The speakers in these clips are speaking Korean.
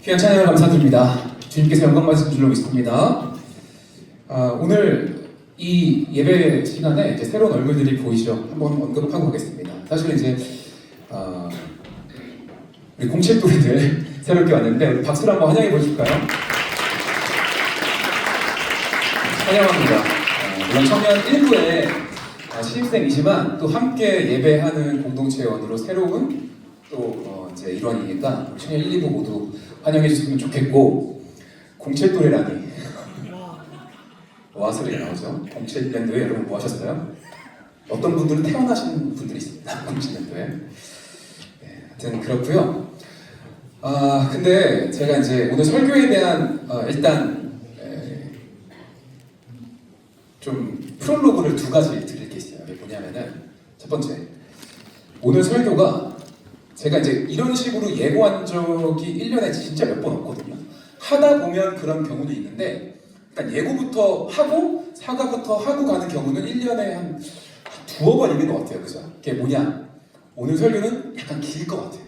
귀한 찬양을 감사드립니다. 주님께서 영광 말씀 주시고 있습니다. 오늘 이 예배 시간에 이제 새로운 얼굴들이 보이죠. 한번 언급하고 가겠습니다. 사실 이제 우리 공채또래들 새롭게 왔는데 우리 박수로 한번 환영해 보실까요? 환영합니다. 물론 청년 1부에 신입생이지만 또 함께 예배하는 공동체원으로 새로운 또 이제 일원이니까 청년 1, 2부 모두 환영해 주시면 좋겠고, 공채또래라니 와 소리가 나오죠. 공채연도에 여러분 뭐 하셨어요? 어떤 분들은 태어나신 분들이 있습니다. 공채연도에. 네, 하여튼 그렇고요. 근데 제가 이제 오늘 설교에 대한 일단 좀 프롤로그를 두 가지 드릴 게 있어요. 이게 뭐냐면은 첫 번째, 오늘 설교가 제가 이제 이런 식으로 예고한 적이 1년에 진짜 몇 번 없거든요. 하다 보면 그런 경우도 있는데, 일단 예고부터 하고 사과부터 하고 가는 경우는 1년에 한 두어 번 있는 것 같아요. 그죠? 그게 뭐냐? 오늘 설교는 약간 길 것 같아요.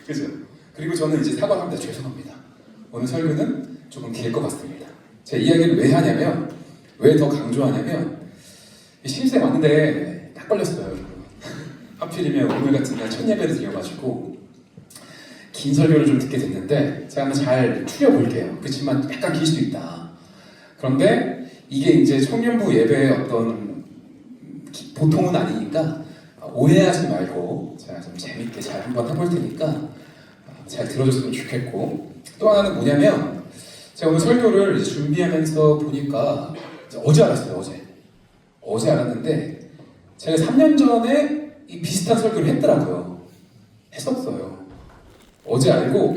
그죠? 그리고 저는 이제 사과합니다. 죄송합니다. 오늘 설교는 조금 길 것 같습니다. 제 이야기를 왜 하냐면, 왜 더 강조하냐면, 신입생 왔는데 딱 걸렸어요. 하필이면 오늘 같은 날 첫 예배를 드려가지고 긴 설교를 좀 듣게 됐는데, 제가 한번 잘 추려볼게요. 그렇지만 약간 길 수도 있다. 그런데 이게 이제 청년부 예배의 어떤 보통은 아니니까 오해하지 말고 제가 좀 재밌게 잘 한번 해볼 테니까 잘 들어줬으면 좋겠고, 또 하나는 뭐냐면, 제가 오늘 설교를 이제 준비하면서 보니까 어제 알았어요. 어제 알았는데, 제가 3년 전에 이 비슷한 설교를 했었어요. 어제 알고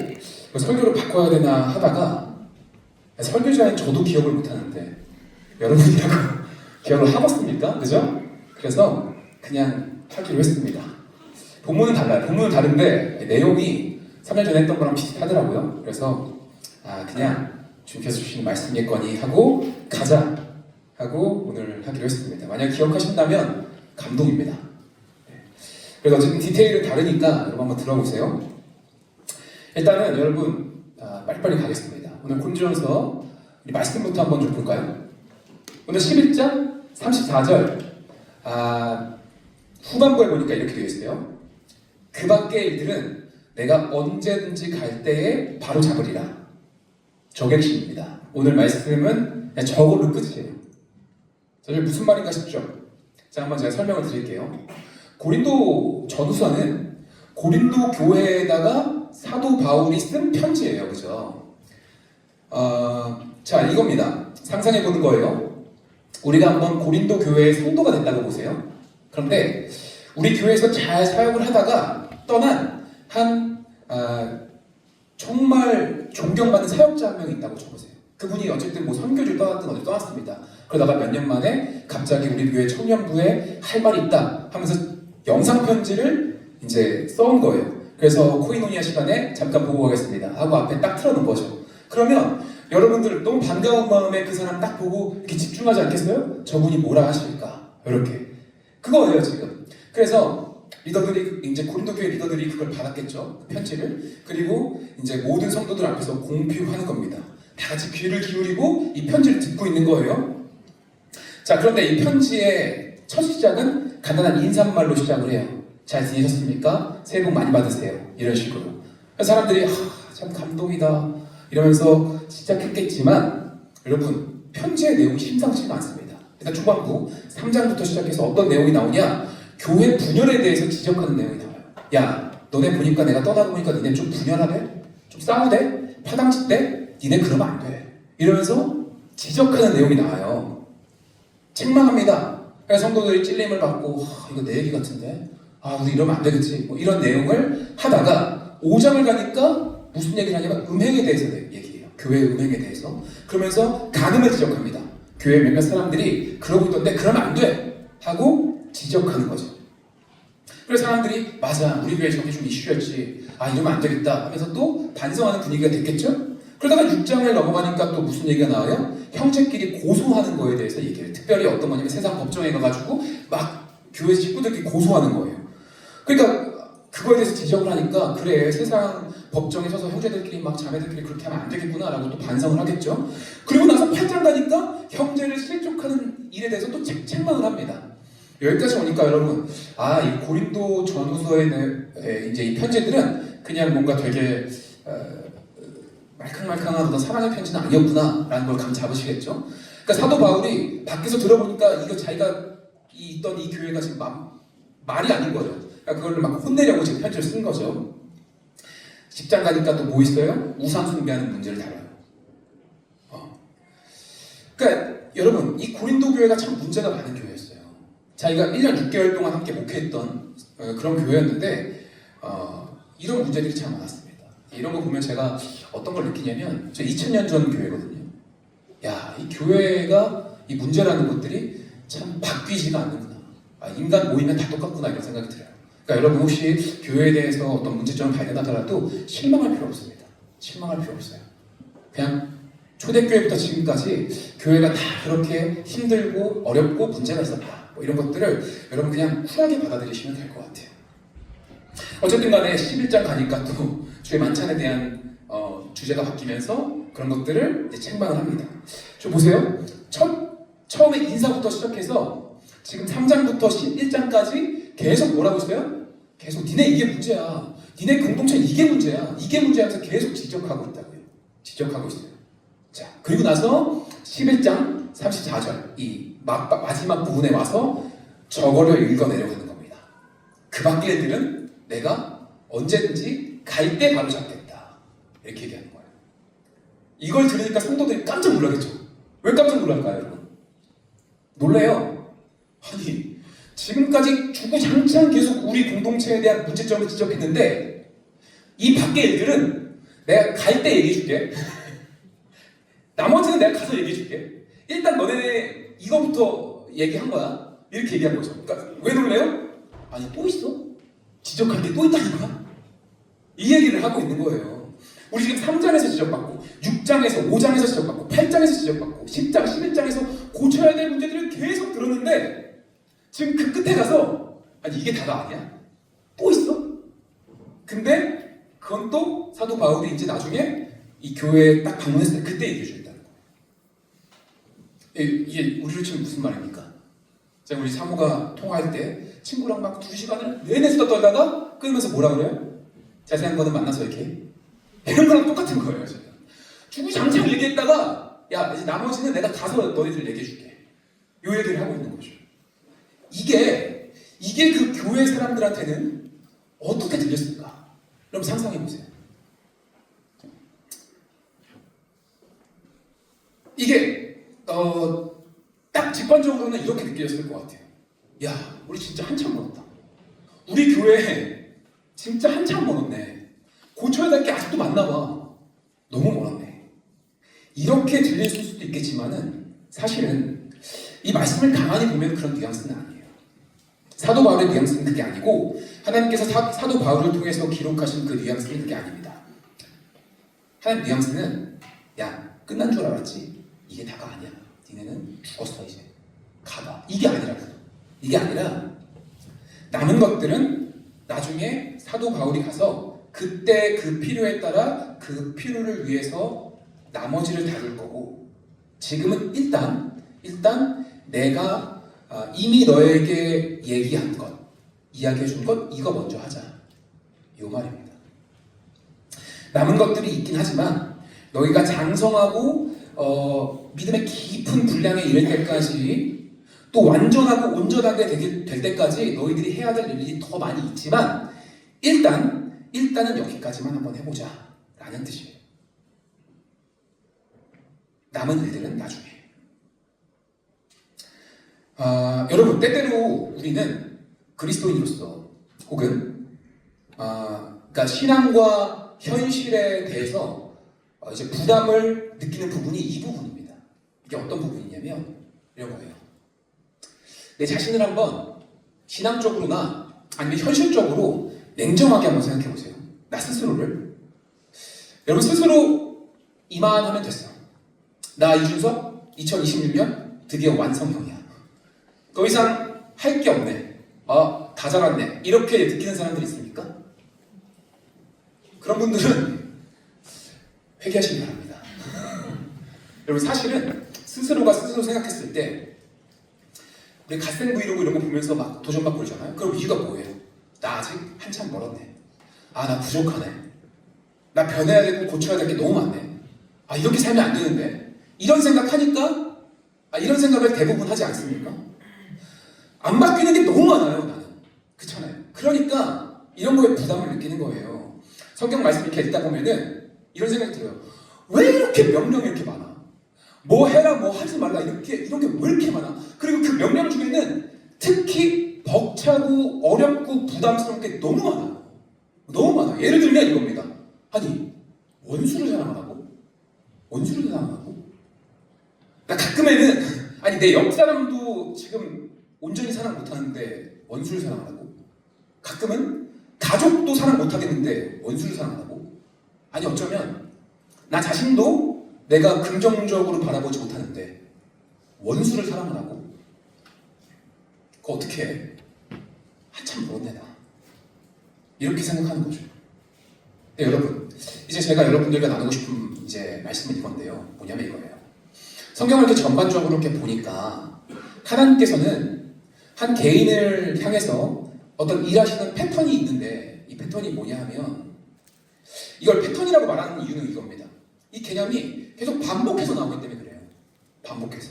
설교를 바꿔야 되나 하다가, 설교자인 저도 기억을 못하는데 여러분이라고 기억을 하겠습니까? 그죠? 그래서 그냥 하기로 했습니다. 본문은 달라요. 본문은 다른데 내용이 3년 전에 했던 거랑 비슷하더라고요. 그래서 그냥 주님께서 주시는 말씀이겠거니 하고 가자 하고 오늘 하기로 했습니다. 만약 기억하신다면 감동입니다. 그래서 어쨌든 디테일은 다르니까 여러분 한번 들어보세요. 일단은 여러분 빨리빨리 가겠습니다. 오늘 고린도전서 우리 말씀부터 한번 좀 볼까요? 오늘 11장 34절 후반부에 보니까 이렇게 되어 있어요. 그 밖의 일들은 내가 언제든지 갈 때에 바로 잡으리라. 저객식입니다. 오늘 말씀은 그냥 저걸로 끝이에요. 사실 무슨 말인가 싶죠? 자, 한번 제가 설명을 드릴게요. 고린도 전후서는 고린도 교회에다가 사도 바울이 쓴 편지예요. 그죠? 자, 이겁니다. 상상해보는 거예요. 우리가 한번 고린도 교회의 성도가 됐다고 보세요. 그런데 우리 교회에서 잘 사역을 하다가 떠난 정말 존경받는 사역자 한 명 있다고 쳐보세요. 그분이 어쨌든 뭐 선교를 떠났든 어디 떠났습니다. 그러다가 몇 년 만에 갑자기 우리 교회 청년부에 할 말이 있다 하면서 영상 편지를 이제 써온 거예요. 그래서 코이노니아 시간에 잠깐 보고 가겠습니다 하고 앞에 딱 틀어놓은 거죠. 그러면 여러분들 너무 반가운 마음에 그 사람 딱 보고 이렇게 집중하지 않겠어요? 저분이 뭐라 하실까? 이렇게 그거예요 지금. 그래서 리더들이 이제 고린도 교회 리더들이 그걸 받았겠죠, 그 편지를. 그리고 이제 모든 성도들 앞에서 공표하는 겁니다. 다 같이 귀를 기울이고 이 편지를 듣고 있는 거예요. 자, 그런데 이 편지의 첫 시작은 간단한 인사말로 시작을 해요. 잘 지내셨습니까? 새해 복 많이 받으세요. 이런 식으로. 사람들이 참 감동이다 이러면서 시작했겠지만, 여러분 편지의 내용이 심상치가 않습니다. 일단 초반부 3장부터 시작해서 어떤 내용이 나오냐, 교회 분열에 대해서 지적하는 내용이 나와요. 야, 너네 보니까 내가 떠나고 보니까 니네 좀 분열하네? 좀 싸우대? 파당치대? 니네 그러면 안 돼. 이러면서 지적하는 내용이 나와요. 책망합니다. 그래서 성도들이 찔림을 받고 이거 내 얘기 같은데? 우리 이러면 안 되겠지. 뭐 이런 내용을 하다가 5장을 가니까 무슨 얘기를 하냐면 음행에 대해서 얘기해요. 교회 음행에 대해서. 그러면서 간음을 지적합니다. 교회 몇몇 사람들이 그러고 있던데 그러면 안 돼! 하고 지적하는 거죠. 그래서 사람들이 맞아, 우리 교회 저게 좀 이슈였지, 이러면 안 되겠다 하면서 또 반성하는 분위기가 됐겠죠? 그러다가 6장을 넘어가니까 또 무슨 얘기가 나와요? 형제끼리 고소하는 거에 대해서 얘기해요. 특별히 어떤 거냐면 세상 법정에 가가지고 막 교회 식구들끼리 고소하는 거예요. 그러니까 그거에 대해서 지적을 하니까 그래 세상 법정에 서서 형제들끼리 막 자매들끼리 그렇게 하면 안 되겠구나라고 또 반성을 하겠죠. 그리고 나서 8장 가니까 형제를 실족하는 일에 대해서 또 책망을 합니다. 여기까지 오니까 여러분, 이 고린도 전후서의 이제 이 편지들은 그냥 뭔가 되게 말캉말캉한 어떤 사랑의 편지는 아니었구나라는 걸 감 잡으시겠죠. 그러니까 사도 바울이 밖에서 들어보니까 이거 자기가 있던 이 교회가 지금 말이 아닌 거죠. 그러니까 그걸 막 혼내려고 지금 편지를 쓴 거죠. 10장 가니까 또 뭐 있어요? 우상 숭배하는 문제를 다뤄요. 그러니까 여러분, 이 고린도 교회가 참 문제가 많은 교회였어요. 자기가 1년 6개월 동안 함께 목회했던 그런 교회였는데 이런 문제들이 참 많았습니다. 이런 거 보면 제가 어떤 걸 느끼냐면 저 2000년 전 교회거든요. 이 교회가 이 문제라는 것들이 참 바뀌지가 않는구나. 인간 모이면 다 똑같구나 이런 생각이 들어요. 그러니까 여러분 혹시 교회에 대해서 어떤 문제점을 발견하더라도 실망할 필요 없습니다. 실망할 필요 없어요. 그냥 초대교회부터 지금까지 교회가 다 그렇게 힘들고 어렵고 문제가 있었다. 뭐 이런 것들을 여러분 그냥 쿨하게 받아들이시면 될 것 같아요. 어쨌든 간에 11장 가니까 또 주의 만찬에 대한 주제가 바뀌면서 그런 것들을 이제 책망을 합니다. 좀 보세요. 처음에 인사부터 시작해서 지금 3장부터 11장까지 계속 뭐라고 했어요? 계속 니네 이게 문제야. 니네 공동체 이게 문제야. 이게 문제야 하면서 계속 지적하고 있다고요. 지적하고 있어요. 자, 그리고 나서 11장 34절 이 마지막 부분에 와서 저거를 읽어내려가는 겁니다. 그 밖의 일들은 내가 언제든지 갈 때 바로 잡겠다. 이렇게 얘기하는 거예요. 이걸 들으니까 성도들이 깜짝 놀라겠죠. 왜 깜짝 놀랄까요, 여러분? 놀래요. 아니, 지금까지 주구장창 계속 우리 공동체에 대한 문제점을 지적했는데 이 밖의 일들은 내가 갈 때 얘기해줄게. 나머지는 내가 가서 얘기해줄게. 일단 너네 이거부터 얘기한 거야. 이렇게 얘기한 거죠. 그러니까 왜 놀래요? 아니 또 있어? 지적할 게 또 있다니까? 이 얘기를 하고 있는 거예요. 우리 지금 3장에서 지적받고 6장에서 5장에서 지적받고 8장에서 지적받고 10장, 11장에서 고쳐야 될 문제들을 계속 들었는데 지금 그 끝에 가서 아니 이게 다가 아니야? 또 있어? 근데 그건 또 사도 바울이 이제 나중에 이 교회에 딱 방문했을 때 그때 얘기해 주겠다는 거예요. 이게 우리로 치면 무슨 말입니까? 제가 우리 사모가 통화할 때 친구랑 막 2시간을 내내 수다 떨다가 끊으면서 뭐라 그래요? 자세한 거는 만나서 이렇게 이런 거랑 똑같은 거예요. 지금 주구장창 얘기했다가 야 이제 나머지는 내가 가서 너희들 얘기해 줄게. 요 얘기를 하고 있는 거죠. 이게 그 교회 사람들한테는 어떻게 들렸을까? 여러분 상상해 보세요. 이게 딱 직관적으로는 이렇게 느껴졌을 것 같아요. 야, 우리 진짜 한참 멀었다. 우리 교회 진짜 한참 멀었네. 고쳐야 될 게 아직도 많나 봐. 너무 멀었네. 이렇게 들릴 수도 있겠지만은 사실은 이 말씀을 가만히 보면 그런 뉘앙스는 아니에요. 사도 바울의 뉘앙스는 그게 아니고 하나님께서 사도 바울을 통해서 기록하신 그 뉘앙스는 그게 아닙니다. 하나님 뉘앙스는 야, 끝난 줄 알았지? 이게 다가 아니야. 니네는 죽었어 이제. 가봐. 이게 아니라고. 이게 아니라 남은 것들은 나중에 사도 바울이 가서 그때 그 필요에 따라 그 필요를 위해서 나머지를 다룰 거고 지금은 일단 내가 이미 너에게 얘기한 것, 이야기해 준 것 이거 먼저 하자. 요 말입니다. 남은 것들이 있긴 하지만 너희가 장성하고 믿음의 깊은 분량에 이를 때까지 또 완전하고 온전하게 될 때까지 너희들이 해야 될 일이 더 많이 있지만 일단은 여기까지만 한번 해보자 라는 뜻이에요. 남은 일들은 나중에. 여러분 때때로 우리는 그리스도인으로서 혹은 그러니까 신앙과 현실에 대해서 이제 부담을 느끼는 부분이 이 부분입니다. 이게 어떤 부분이냐면 이런 거예요. 내 자신을 한번 신앙적으로나 아니면 현실적으로 냉정하게 한번 생각해 보세요. 나 스스로를. 여러분 스스로 이만하면 됐어. 나 이준석 2026년 드디어 완성형이야. 더 이상 할 게 없네. 다 자랐네. 이렇게 느끼는 사람들이 있습니까? 그런 분들은 회개하시기 바랍니다. 여러분 사실은 스스로가 스스로 생각했을 때 우리 갓생 브이로그 이런 거 보면서 막 도전받고 그러잖아요. 그럼 이유가 뭐예요? 나 아직 한참 멀었네. 아, 나 부족하네. 나 변해야 되고 고쳐야 될 게 너무 많네. 아, 이렇게 살면 안 되는데. 이런 생각하니까 이런 생각을 대부분 하지 않습니까? 안 바뀌는 게 너무 많아요, 나는. 그렇잖아요. 그러니까 이런 거에 부담을 느끼는 거예요. 성경 말씀 이렇게 읽다 보면은 이런 생각이 들어요. 왜 이렇게 명령이 이렇게 많아? 뭐 해라, 뭐 하지 말라, 이런 게 왜 이렇게 많아? 그리고 그 명령 중에는 특히 벅차고 어렵고 부담스러운 게 너무 많아요. 너무 많아. 예를 들면 이겁니다. 아니, 원수를 사랑하라고? 원수를 사랑하라고? 나 가끔에는 아니 내 옆 사람도 지금 온전히 사랑 못하는데 원수를 사랑하라고? 가끔은 가족도 사랑 못하겠는데 원수를 사랑하라고? 아니 어쩌면 나 자신도 내가 긍정적으로 바라보지 못하는데 원수를 사랑하라고? 그거 어떻게 해? 한참 멀었네 나. 이렇게 생각하는 거죠. 네, 여러분, 이제 제가 여러분들과 나누고 싶은 이제 말씀은 이건데요. 뭐냐면 이거예요. 성경을 이렇게 전반적으로 이렇게 보니까 하나님께서는 한 개인을 향해서 어떤 일하시는 패턴이 있는데 이 패턴이 뭐냐 하면 이걸 패턴이라고 말하는 이유는 이겁니다. 이 개념이 계속 반복해서 나오기 때문에 그래요. 반복해서.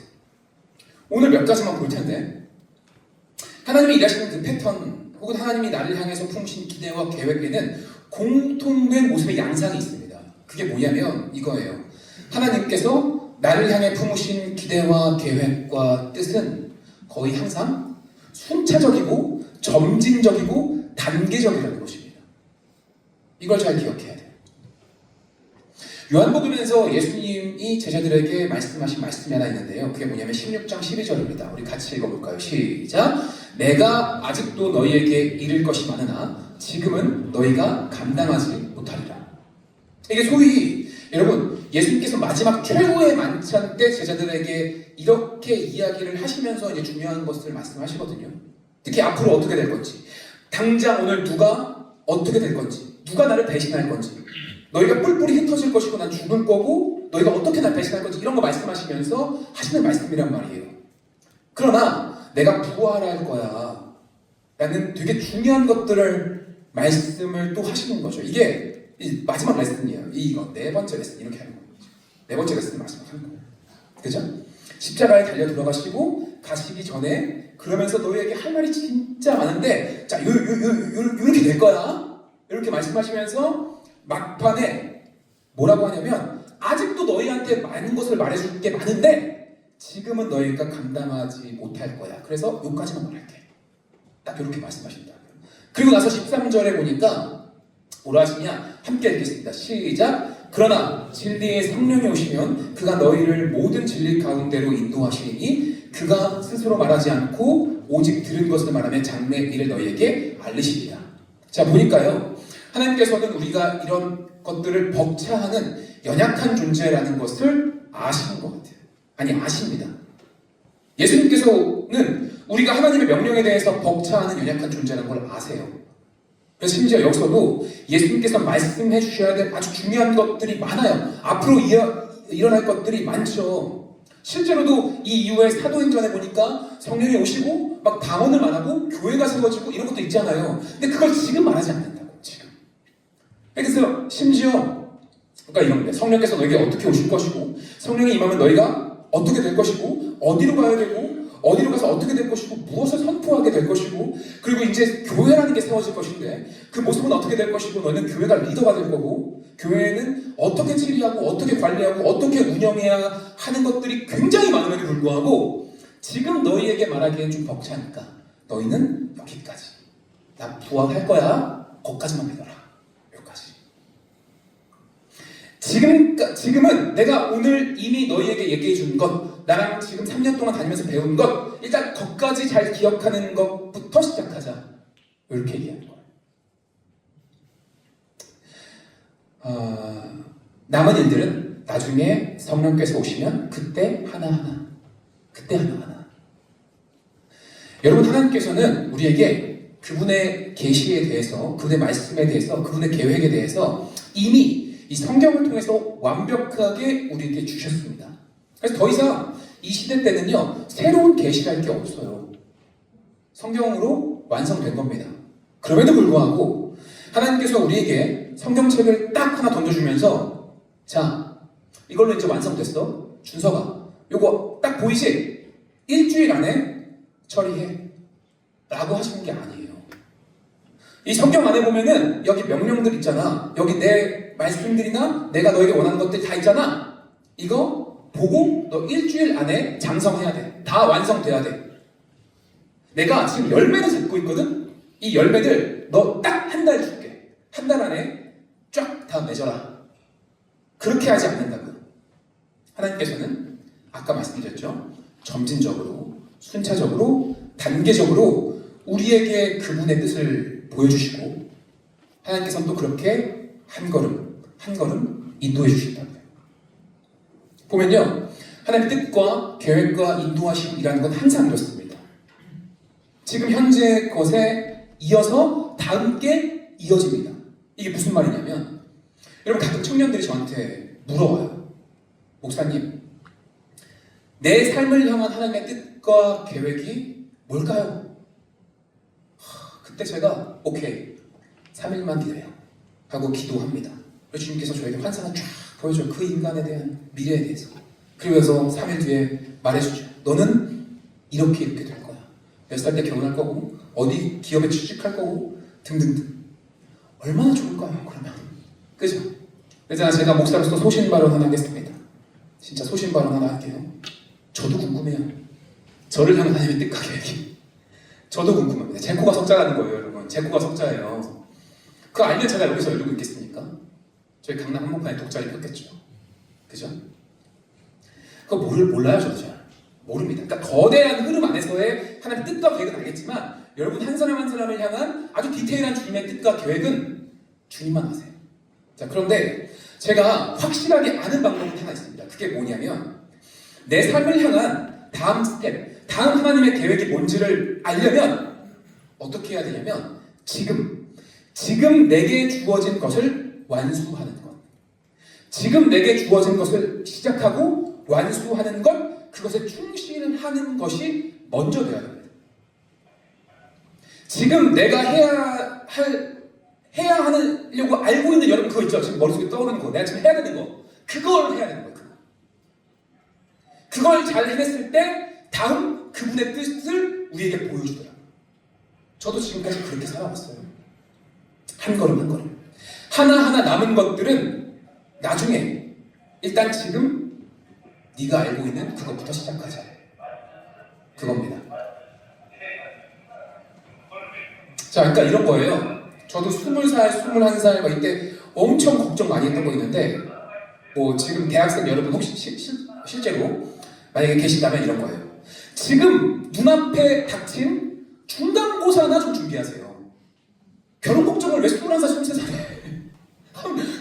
오늘 몇 가지만 볼 텐데 하나님이 일하시는 그 패턴 혹은 하나님이 나를 향해서 품으신 기대와 계획에는 공통된 모습의 양상이 있습니다. 그게 뭐냐면 이거예요. 하나님께서 나를 향해 품으신 기대와 계획과 뜻은 거의 항상 순차적이고 점진적이고 단계적이라는 것입니다. 이걸 잘 기억해야 돼요. 요한복음에서 예수님이 제자들에게 말씀하신 말씀이 하나 있는데요. 그게 뭐냐면 16장 12절입니다. 우리 같이 읽어볼까요? 시작! 내가 아직도 너희에게 이를 것이 많으나 지금은 너희가 감당하지 못하리라. 이게 소위 여러분 예수님께서 마지막 최후의 만찬 때 제자들에게 이렇게 이야기를 하시면서 이제 중요한 것을 말씀하시거든요. 특히 앞으로 어떻게 될 건지, 당장 오늘 누가 어떻게 될 건지, 누가 나를 배신할 건지, 너희가 뿔뿔이 흩어질 것이고 난 죽을 거고 너희가 어떻게 날 배신할 건지 이런 거 말씀하시면서 하시는 말씀이란 말이에요. 그러나 내가 부활할 거야 라는 되게 중요한 것들을 말씀을 또 하시는 거죠. 이게 마지막 레슨이에요. 이거 네 번째 레슨 이렇게 하는 거예요. 네 번째 레슨 말씀하는 거예요. 그죠? 십자가에 달려 들어가시고 가시기 전에 그러면서 너희에게 할 말이 진짜 많은데 자 이렇게 될 거야 이렇게 말씀하시면서 막판에 뭐라고 하냐면 아직도 너희한테 많은 것을 말해줄 게 많은데 지금은 너희가 감당하지 못할 거야. 그래서 여기까지만 말할게. 딱 이렇게 말씀하신다. 그리고 나서 13절에 보니까 뭐라 하시냐? 함께 읽겠습니다. 시작! 그러나 진리의 성령이 오시면 그가 너희를 모든 진리 가운데로 인도하시니 그가 스스로 말하지 않고 오직 들은 것을 말하며 장래 일을 너희에게 알리시리라. 자 보니까요. 하나님께서는 우리가 이런 것들을 벅차하는 연약한 존재라는 것을 아시는 것 같아요. 아니 아십니다. 예수님께서는 우리가 하나님의 명령에 대해서 벅차하는 연약한 존재라는 걸 아세요. 그래서 심지어 여기서도 예수님께서 말씀해 주셔야 될 아주 중요한 것들이 많아요. 앞으로 일어날 것들이 많죠. 실제로도 이 이후에 사도행전에 보니까 성령이 오시고 막 방언을 말하고 교회가 세워지고 이런 것도 있잖아요. 근데 그걸 지금 말하지 않는다고. 지금. 그래서 심지어 그러니까 이런 거예요. 성령께서 너에게 어떻게 오실 것이고 성령이 임하면 너희가 어떻게 될 것이고 어디로 가야 되고 어디로 가서 어떻게 될 것이고 무엇을 선포하게 될 것이고 그리고 이제 교회라는 게 세워질 것인데 그 모습은 어떻게 될 것이고 너는 교회가 리더가 될 거고 교회는 어떻게治理하고 어떻게 관리하고 어떻게 운영해야 하는 것들이 굉장히 많음에도 불구하고 지금 너희에게 말하기엔 좀 벅차니까 너희는 여기까지 나 부활할 거야 거기까지만 믿어라 여기까지 지금은 내가 오늘 이미 너희에게 얘기해 준 것 나랑 지금 3년 동안 다니면서 배운 것 일단 거기까지 잘 기억하는 것부터 시작하자 이렇게 얘기하는 거예요. 남은 일들은 나중에 성령께서 오시면 그때 하나하나 여러분 하나님께서는 우리에게 그분의 계시에 대해서 그분의 말씀에 대해서 그분의 계획에 대해서 이미 이 성경을 통해서 완벽하게 우리에게 주셨습니다. 그래서 더 이상 이 시대 때는요, 새로운 계시랄 게 없어요. 성경으로 완성된 겁니다. 그럼에도 불구하고 하나님께서 우리에게 성경책을 딱 하나 던져주면서, 자, 이걸로 이제 완성됐어. 준서가 요거 딱 보이지? 일주일 안에 처리해 라고 하시는 게 아니에요. 이 성경 안에 보면은 여기 명령들 있잖아. 여기 내 말씀들이나 내가 너에게 원하는 것들 다 있잖아. 이거 보고 너 일주일 안에 장성해야 돼. 다 완성돼야 돼. 내가 지금 열매를 듣고 있거든? 이 열매들 너 딱 한 달 줄게. 한 달 안에 쫙 다 맺어라. 그렇게 하지 않는다고. 하나님께서는 아까 말씀드렸죠. 점진적으로, 순차적으로, 단계적으로 우리에게 그분의 뜻을 보여주시고, 하나님께서는 또 그렇게 한 걸음 한 걸음 인도해 주신다고요. 보면요, 하나님의 뜻과 계획과 인도하심이라는 건 항상 이렇습니다. 지금 현재 것에 이어서 다음 게 이어집니다. 이게 무슨 말이냐면, 여러분 가끔 청년들이 저한테 물어와요. 목사님, 내 삶을 향한 하나님의 뜻과 계획이 뭘까요? 그때 제가 오케이, 3일만 기다려 하고 기도합니다. 그래서 주님께서 저에게 환상을 쫙 보여줘요. 그 인간에 대한 미래에 대해서. 그러면서 3일 뒤에 말해주죠. 너는 이렇게 될 거야. 몇 살 때 결혼할 거고, 어디 기업에 취직할 거고, 등등등. 얼마나 좋을까요? 그러면. 그죠? 그래서 제가 목사로서 소신 발언 하나 하겠습니다. 진짜 소신 발언 하나 할게요. 저도 궁금해요. 저를 향한 하나님의 뜻과 계획이. 저도 궁금합니다. 제 코가 석자라는 거예요, 여러분. 제 코가 석자예요. 그거 알면 제가 여기서 이러고 있겠습니까? 저희 강남 한복판에 독자리 폈겠죠. 그죠? 그거 몰라요, 저도 잘. 모릅니다. 그러니까 거대한 흐름 안에서의 하나님의 뜻과 계획은 알겠지만, 여러분 한 사람 한 사람을 향한 아주 디테일한 주님의 뜻과 계획은 주님만 아세요. 자, 그런데 제가 확실하게 아는 방법이 하나 있습니다. 그게 뭐냐면, 내 삶을 향한 다음 스텝, 다음 하나님의 계획이 뭔지를 알려면 어떻게 해야 되냐면, 지금 내게 주어진 것을 완수하는 것. 지금 내게 주어진 것을 시작하고 완수하는 것, 그것에 충실하는 것이 먼저 되어야 됩니다. 지금 내가 해야 하려고 알고 있는 여러분 그거 있죠? 지금 머릿속에 떠오르는 거, 내가 지금 해야 되는 거, 그걸 해야 되는 거예요. 그걸 잘 해냈을 때 다음 그분의 뜻을 우리에게 보여주더라고요. 저도 지금까지 그렇게 살아왔어요. 한 걸음 한 걸음. 하나하나 남은 것들은 나중에, 일단 지금 네가 알고 있는 그것부터 시작하자. 그겁니다. 자, 그러니까 이런 거예요. 저도 20살, 21살 막 이때 엄청 걱정 많이 했던 거 있는데, 뭐 지금 대학생 여러분 혹시 실제로 만약에 계신다면 이런 거예요. 지금 눈앞에 닥친 중간고사나 좀 준비하세요. 결혼 걱정을 왜 21살, 23살에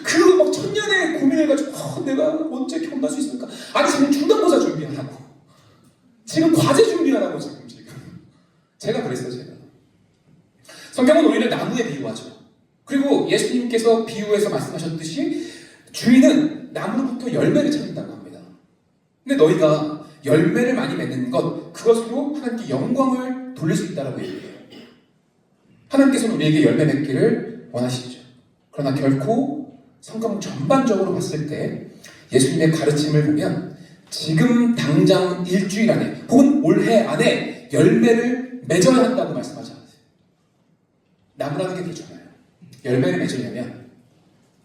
그 막 천년의 고민해가지고 내가 언제 결혼할 수 있을까? 아니 지금 중간고사 준비하라고. 지금 과제 준비하라고 지금. 제가 그랬어요, 제가. 성경은 우리를 나무에 비유하죠. 그리고 예수님께서 비유해서 말씀하셨듯이 주인은 나무로부터 열매를 찾는다고 합니다. 근데 너희가 열매를 많이 맺는 것, 그것으로 하나님께 영광을 돌릴 수 있다고 얘기해요. 하나님께서는 우리에게 열매 맺기를 원하시죠. 그러나 결코 성경 전반적으로 봤을 때 예수님의 가르침을 보면 지금 당장 일주일 안에 혹은 올해 안에 열매를 맺어야 한다고 말씀하지 않으세요. 나무라는 게 그렇잖아요. 열매를 맺으려면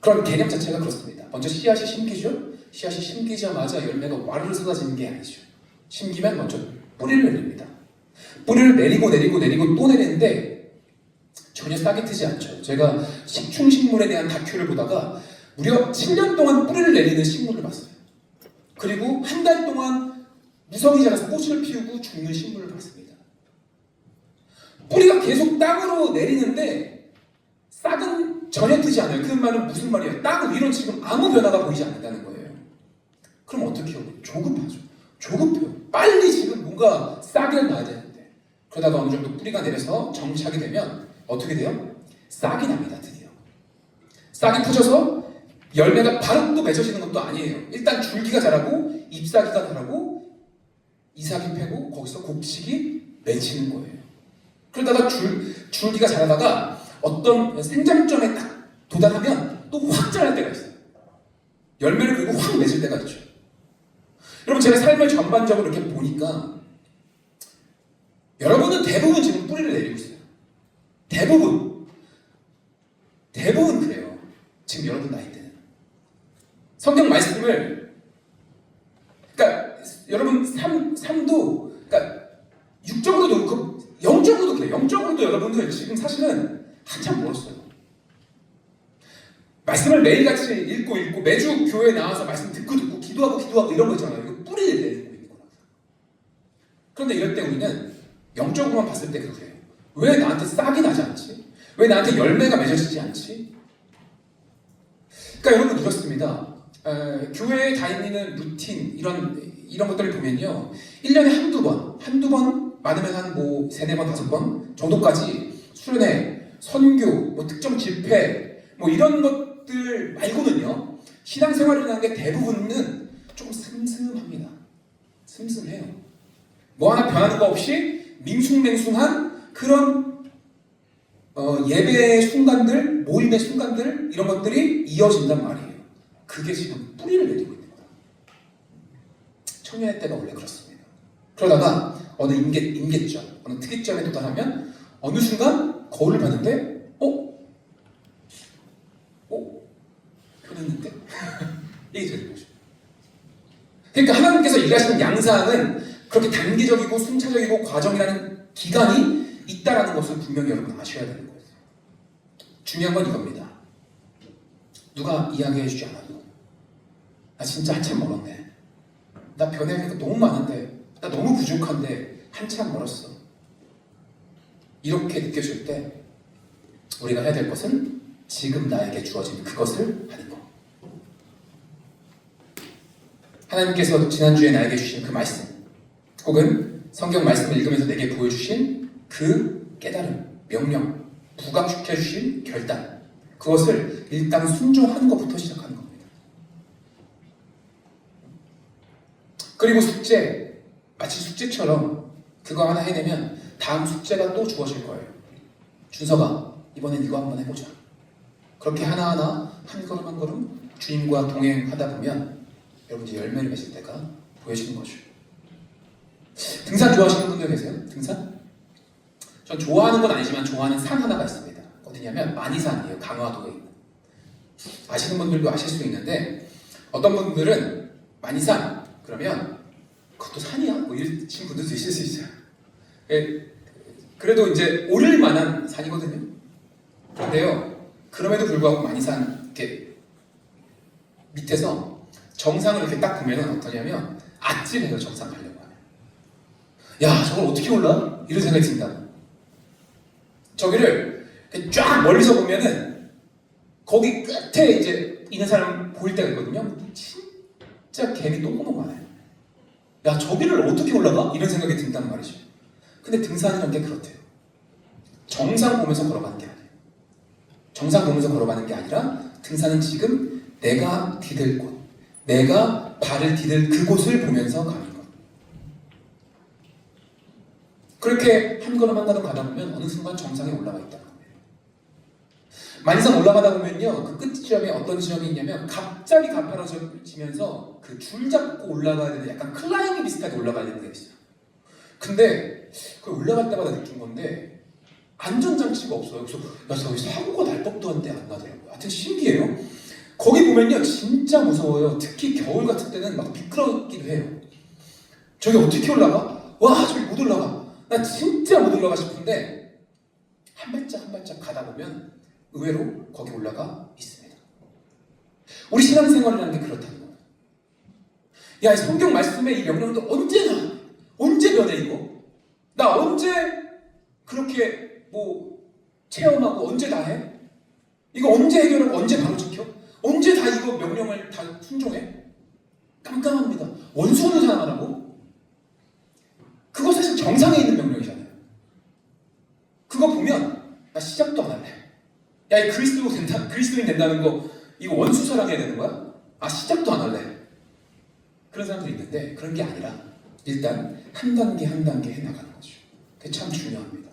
그런 개념 자체가 그렇습니다. 먼저 씨앗이 심기죠. 씨앗이 심기자마자 열매가 와르르 쏟아지는 게 아니죠. 심기면 먼저 뿌리를 내립니다. 뿌리를 내리고 또 내리는데 전혀 싹이 트지 않죠. 제가 식충식물에 대한 다큐를 보다가 무려 7년 동안 뿌리를 내리는 식물을 봤어요. 그리고 한 달 동안 무성이 자라서 꽃을 피우고 죽는 식물을 봤습니다. 뿌리가 계속 땅으로 내리는데 싹은 전혀 뜨지 않아요. 그 말은 무슨 말이에요? 땅 위로 지금 아무 변화가 보이지 않는다는 거예요. 그럼 어떻게 해요? 조급해요. 빨리 지금 뭔가 싹이 나야 되는데, 그러다가 어느 정도 뿌리가 내려서 정착이 되면 어떻게 돼요? 싹이 납니다. 드디어 싹이 퍼져서 열매가 바로 또 맺어지는 것도 아니에요. 일단 줄기가 자라고 잎사귀가 자라고 이삭이 패고 거기서 곡식이 맺히는 거예요. 그러다가 줄기가 자라다가 어떤 생장점에 딱 도달하면 또 확 자랄 때가 있어요. 열매를 그리고 확 맺을 때가 있죠. 여러분, 제가 삶을 전반적으로 이렇게 보니까 여러분은 대부분 지금 뿌리를 내리고 있어요. 대부분 그래요. 지금 여러분 나이 때는 성경 말씀을, 그러니까 여러분 삶도, 그러니까 육적으로도 그렇고 영적으로도 그래요. 영적으로도 여러분들 지금 사실은 한참 멀었어요. 말씀을 매일같이 읽고 매주 교회에 나와서 말씀 듣고 기도하고 이런 거 있잖아요. 이거 뿌리를 내리고 있는 거라고요. 그런데 이럴 때 우리는 영적으로만 봤을 때 그래요. 왜 나한테 싹이 나지 않지? 왜 나한테 열매가 맺어지지 않지? 그러니까 여러분 이렇습니다. 교회에 다니는 루틴 이런 것들을 보면요, 1년에 한두 번 많으면 한 뭐 3, 4번, 5번 정도까지 수련회, 선교, 뭐 특정 집회 뭐 이런 것들 말고는요, 신앙생활이라는 게 대부분은 조금 슴슴합니다. 슴슴해요. 뭐 하나 변하는 거 없이 밍숭맹숭한 그런 예배의 순간들, 모임의 순간들, 이런 것들이 이어진단 말이에요. 그게 지금 뿌리를 내리고 있는 거예요. 청년의 때가 원래 그렇습니다. 그러다가 어느 임계점, 어느 특이점에 도달하면 어느 순간 거울을 봤는데 변했는데? 이게 되는 거죠. 그러니까 하나님께서 일하시는 양상은 그렇게 단기적이고 순차적이고 과정이라는 기간이 있다라는 것을 분명히 여러분 아셔야 되는 거예요. 중요한 건 이겁니다. 누가 이야기해 주지 않아도 나 진짜 한참 멀었네. 나 변해야 될 거 너무 많은데, 나 너무 부족한데 한참 멀었어. 이렇게 느껴질 때 우리가 해야 될 것은 지금 나에게 주어진 그것을 하는 것. 하나님께서 지난주에 나에게 주신 그 말씀, 혹은 성경 말씀을 읽으면서 내게 보여주신 그 깨달음, 명령, 부각시켜주신 결단, 그것을 일단 순종하는 것부터 시작하는 겁니다. 그리고 숙제, 마치 숙제처럼 그거 하나 해내면 다음 숙제가 또 주어질 거예요. 준서가 이번엔 이거 한번 해보자. 그렇게 하나하나 한 걸음 한 걸음 주님과 동행하다 보면 여러분이 열매를 맺을 때가 보여지는 거죠. 등산 좋아하시는 분들 계세요? 등산? 전 좋아하는 건 아니지만 좋아하는 산 하나가 있습니다. 어디냐면 만이산이에요. 강화도에 있는. 아시는 분들도 아실 수 있는데, 어떤 분들은 만이산 그러면 그것도 산이야? 뭐 이러신 분들도 있을 수 있어요. 그래도 이제 오를 만한 산이거든요. 그런데요, 그럼에도 불구하고 만이산 이렇게 밑에서 정상을 이렇게 딱 보면은 어떠냐면 아찔해요. 정상 가려고 하면. 야, 저걸 어떻게 올라? 이런 생각이 든다고. 저기를 쫙 멀리서 보면은 거기 끝에 이제 있는 사람 보일 때가 있거든요. 진짜 갭이 너무 많아요. 야, 저기를 어떻게 올라가? 이런 생각이 든단 말이죠. 근데 등산이라는 게 그렇대요. 정상 보면서 걸어가는 게 아니에요. 정상 보면서 걸어가는 게 아니라 등산은 지금 내가 디딜 곳, 내가 발을 디딜 그곳을 보면서 가는 것. 그렇게 한 걸음 한 걸음 가다 보면 어느 순간 정상에 올라가 있다는 거예요. 만이산 올라가다 보면요, 그 끝지점에 어떤 지점이 있냐면 갑자기 가파라지면서 그 줄 잡고 올라가야 되는, 약간 클라이밍 비슷하게 올라가야 되는 게 있어요. 근데 그 올라갈 때마다 느낀 건데 안전장치가 없어요. 그래서 야, 저기 사고가 날 법도 한데 안 나더라고요. 하여튼 신기해요. 거기 보면요, 진짜 무서워요. 특히 겨울 같은 때는 막 미끄럽기도 해요. 저기 어떻게 올라가? 와, 저기 못 올라가. 나 진짜 못 올라가 싶은데 한 발짝 한 발짝 가다 보면 의외로 거기 올라가 있습니다. 우리 신앙생활이라는 게 그렇다는 거예요. 야, 이 성경 말씀의 이 명령도 언제 변해 이거? 나 언제 그렇게 뭐 체험하고 언제 다 해? 이거 언제 해결하고 언제 바로 지켜? 언제 다 이거 명령을 다 순종해? 깜깜합니다. 원수는 사랑하라고? 그거 사실 정상에 있는 명령이잖아요. 그거 보면 나 시작도 안 할래. 야, 이 그리스도인 된다는 거 이거 원수 사랑해야 되는 거야? 아, 시작도 안 할래. 그런 사람들이 있는데 그런 게 아니라 일단 한 단계 한 단계 해나가는 거죠. 그게 참 중요합니다.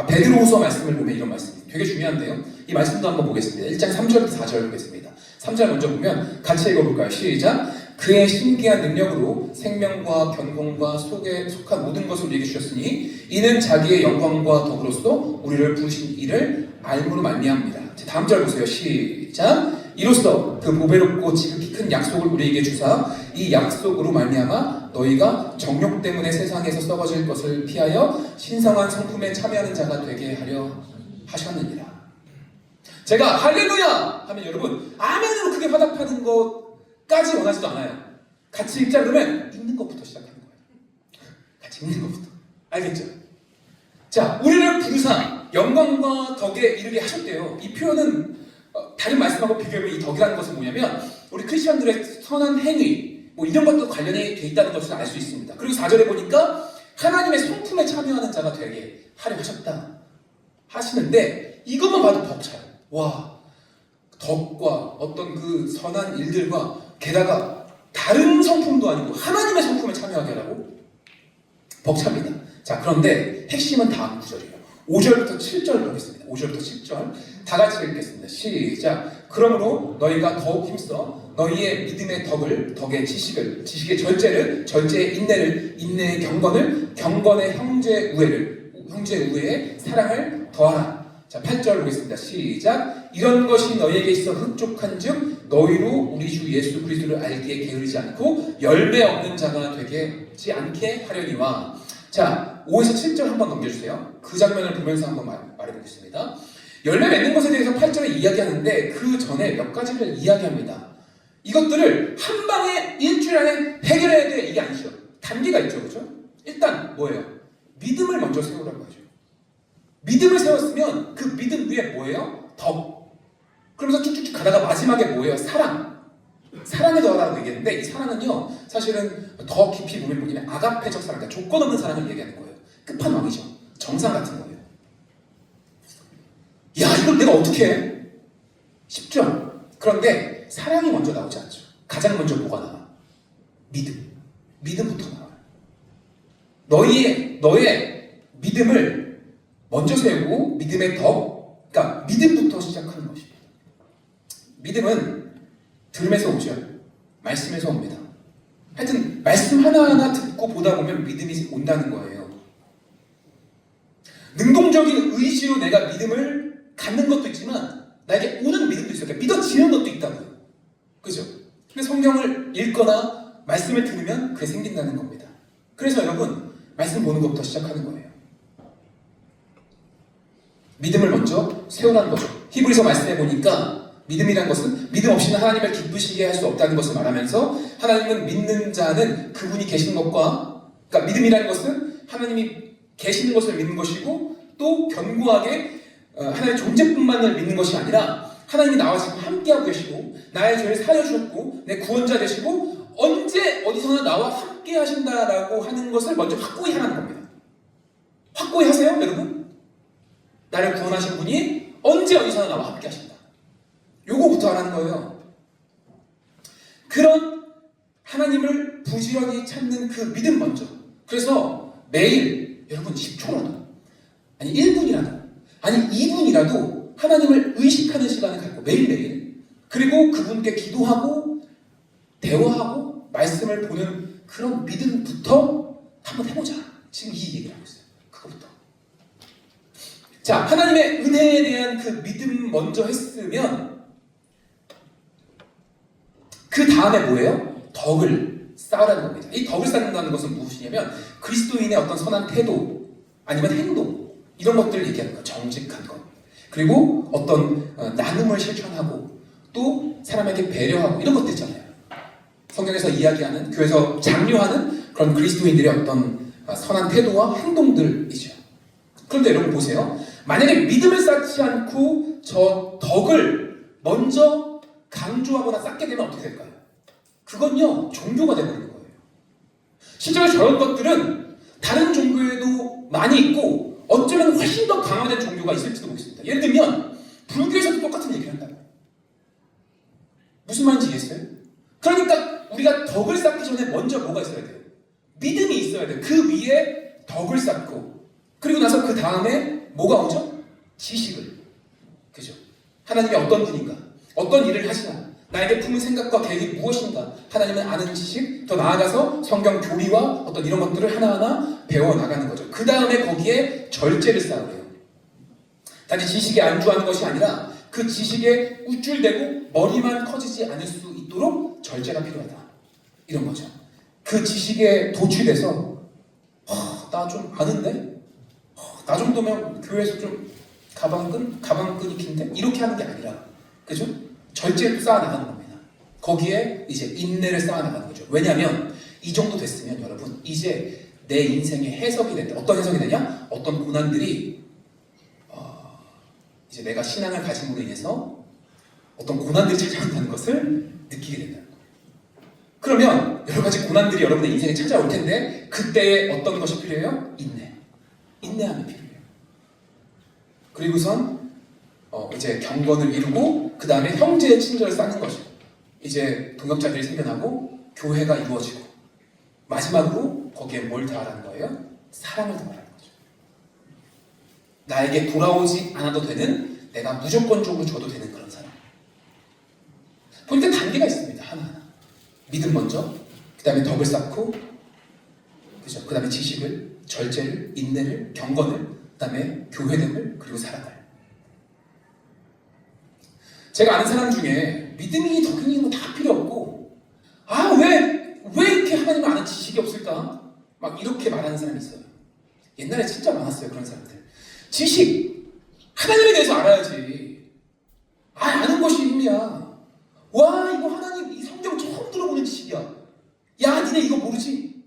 베드로후서 말씀을 보면 이런 말씀이 되게 중요한데요. 이 말씀도 한번 보겠습니다. 1장 3절부터 4절 보겠습니다. 3절 먼저 보면 같이 읽어볼까요? 시작! 그의 신기한 능력으로 생명과 견고함과 속에 속한 모든 것을 우리에게 주셨으니 이는 자기의 영광과 덕으로서 우리를 부르신 이를 알므로 말미암니다. 다음 절 보세요. 시작! 이로써 그 보배롭고 지극히 큰 약속을 우리에게 주사 이 약속으로 말미암아 너희가 정욕 때문에 세상에서 썩어질 것을 피하여 신성한 성품에 참여하는 자가 되게 하려 하셨느니라. 제가 할렐루야 하면 여러분 아멘으로 크게 화답하는 것까지 원하지도 않아요. 같이 읽자 그러면 읽는 것부터 시작하는 거예요. 같이 읽는 것부터. 알겠죠? 자, 우리를 부르사 영광과 덕에 이르게 하셨대요. 이 표현은 다른 말씀하고 비교하면 이 덕이라는 것은 뭐냐면 우리 크리스천들의 선한 행위 뭐 이런 것도 관련이 돼 있다는 것을 알 수 있습니다. 그리고 4절에 보니까 하나님의 성품에 참여하는 자가 되게 하려 하셨다 하시는데 이것만 봐도 벅차요. 와, 덕과 어떤 그 선한 일들과 게다가 다른 성품도 아니고 하나님의 성품에 참여하게 하라고 벅찹니다. 자, 그런데 핵심은 다음 구절이에요. 5절부터 7절 보겠습니다. 5절부터 7절 다 같이 읽겠습니다. 시작! 그러므로 너희가 더욱 힘써 너희의 믿음의 덕의 지식을, 지식의 절제를, 절제의 인내를, 인내의 경건을, 경건의 형제 우애에 사랑을 더하라. 자, 8절 보겠습니다. 시작! 이런 것이 너희에게 있어 흡족한 즉 너희로 우리 주 예수 그리스도를 알기에 게으르지 않고 열매 없는 자가 되지 않게 하려니와. 자, 5에서 7절 한번 넘겨주세요. 그 장면을 보면서 한번 말해보겠습니다. 열매 맺는 것에 대해서 8절에 이야기하는데 그 전에 몇 가지를 이야기합니다. 이것들을 한 방에 일주일 안에 해결해야 돼 이게 아니죠. 단계가 있죠. 그렇죠? 일단 뭐예요? 믿음을 먼저 세우라고 하죠. 믿음을 세웠으면 그 믿음 위에 뭐예요? 덕. 그러면서 쭉쭉쭉 가다가 마지막에 뭐예요? 사랑에 더하라고 얘기했는데 이 사랑은요 사실은 더 깊이 보면 뭐냐면 아가페적 사랑, 그러니까 조건 없는 사랑을 얘기하는 거예요. 끝판왕이죠. 정상 같은 거예요. 야, 이걸 내가 어떻게 해? 쉽죠? 그런데 사랑이 먼저 나오지 않죠. 가장 먼저 뭐가 나와? 믿음부터 나와요. 너의 믿음을 먼저 세우고 믿음의 덕, 그러니까 믿음부터 시작하는 것입니다. 믿음은 들음에서 오죠. 말씀에서 옵니다. 하여튼 말씀 하나하나 듣고 보다 보면 믿음이 온다는 거예요. 능동적인 의지로 내가 믿음을 갖는 것도 있지만 나에게 오는 믿음도 있어요. 그러니까 믿어지는 것도 있다고요. 그죠? 근데 성경을 읽거나 말씀을 들으면 그게 생긴다는 겁니다. 그래서 여러분 말씀 보는 것부터 시작하는 거예요. 믿음을 먼저 세우라는 거죠. 히브리서 말씀해 보니까 믿음이란 것은 믿음 없이는 하나님을 기쁘시게 할 수 없다는 것을 말하면서 하나님은 믿는 자는 그분이 계신 것과, 그러니까 믿음이라는 것은 하나님이 계시는 것을 믿는 것이고 또 견고하게 하나님의 존재뿐만을 믿는 것이 아니라 하나님이 나와 지금 함께하고 계시고 나의 죄를 사여주셨고 내 구원자 되시고 언제 어디서나 나와 함께 하신다라고 하는 것을 먼저 확고히 하라는 겁니다. 확고히 하세요 여러분. 나를 구원하신 분이 언제 어디서나 나와 함께 하신다. 요거부터 하라는 거예요. 그런 하나님을 부지런히 찾는 그 믿음 먼저. 그래서 매일 여러분 10초라도 아니 1분이라도 아니 2분이라도 하나님을 의식하는 시간을 갖고 매일매일, 그리고 그분께 기도하고 대화하고 말씀을 보는 그런 믿음부터 한번 해보자. 지금 이 얘기를 하고 있어요. 그거부터. 자, 하나님의 은혜에 대한 그 믿음 먼저 했으면 그 다음에 뭐예요? 덕을 쌓으라는 겁니다. 이 덕을 쌓는다는 것은 무엇이냐면 그리스도인의 어떤 선한 태도 아니면 행동 이런 것들을 얘기하는 거예요. 정직한 것. 그리고 어떤 나눔을 실천하고 또 사람에게 배려하고 이런 것들 있잖아요. 성경에서 이야기하는, 교회에서 장려하는 그런 그리스도인들의 어떤 선한 태도와 행동들이죠. 그런데 여러분 보세요. 만약에 믿음을 쌓지 않고 저 덕을 먼저 강조하거나 쌓게 되면 어떻게 될까요? 그건요, 종교가 되버리는 거예요. 실제로 저런 것들은 다른 종교에도 많이 있고 어쩌면 훨씬 더 강화된 종교가 있을지도 모르겠습니다. 예를 들면 불교에서도 똑같은 얘기를 한다고요. 무슨 말인지 이해했어요? 그러니까 우리가 덕을 쌓기 전에 먼저 뭐가 있어야 돼요? 믿음이 있어야 돼요. 그 위에 덕을 쌓고 그리고 나서 그 다음에 뭐가 오죠? 지식을. 그죠? 하나님이 어떤 분인가? 어떤 일을 하시나? 나에게 품은 생각과 계획이 무엇인가? 하나님은 아는 지식, 더 나아가서 성경 교리와 어떤 이런 것들을 하나하나 배워나가는 거죠. 그 다음에 거기에 절제를 쌓으래요. 단지 지식에 안주하는 것이 아니라 그 지식에 우쭐대고 머리만 커지지 않을 수 있도록 절제가 필요하다. 이런 거죠. 그 지식에 도취돼서 나 좀 아는데? 나 정도면 교회에서 좀 가방끈이 긴데? 이렇게 하는 게 아니라 그죠? 절제를 쌓아나가는 겁니다. 거기에 이제 인내를 쌓아나가는 거죠. 왜냐하면 이 정도 됐으면 여러분 이제 내 인생의 해석이 된다. 어떤 해석이 되냐? 어떤 고난들이 이제 내가 신앙을 가짐으로 인해서 어떤 고난들이 찾아온다는 것을 느끼게 된다는 거예요. 그러면 여러 가지 고난들이 여러분의 인생에 찾아올 텐데 그때에 어떤 것이 필요해요? 인내함이 필요해요. 그리고선 이제 경건을 이루고 그 다음에 형제의 친절을 쌓는 거죠. 이제 동역자들이 생겨나고 교회가 이루어지고 마지막으로 거기에 뭘 더하라는 거예요? 사랑을 더하라는 거죠. 나에게 돌아오지 않아도 되는 내가 무조건적으로 줘도 되는 그런 사람. 보니까 단계가 있습니다. 하나하나. 믿음 먼저, 그 다음에 덕을 쌓고 그죠? 그 다음에 지식을, 절제를, 인내를, 경건을, 그 다음에 교회됨을, 그리고 사랑을. 제가 아는 사람 중에 믿음이 덕이 다 필요 없고 왜 이렇게 하나님을 아는 지식이 없을까? 막 이렇게 말하는 사람이 있어요. 옛날에 진짜 많았어요. 그런 사람들. 지식! 하나님에 대해서 알아야지. 아는 것이 힘이야. 와 이거 하나님 이 성경 처음 들어보는 지식이야. 야 니네 이거 모르지?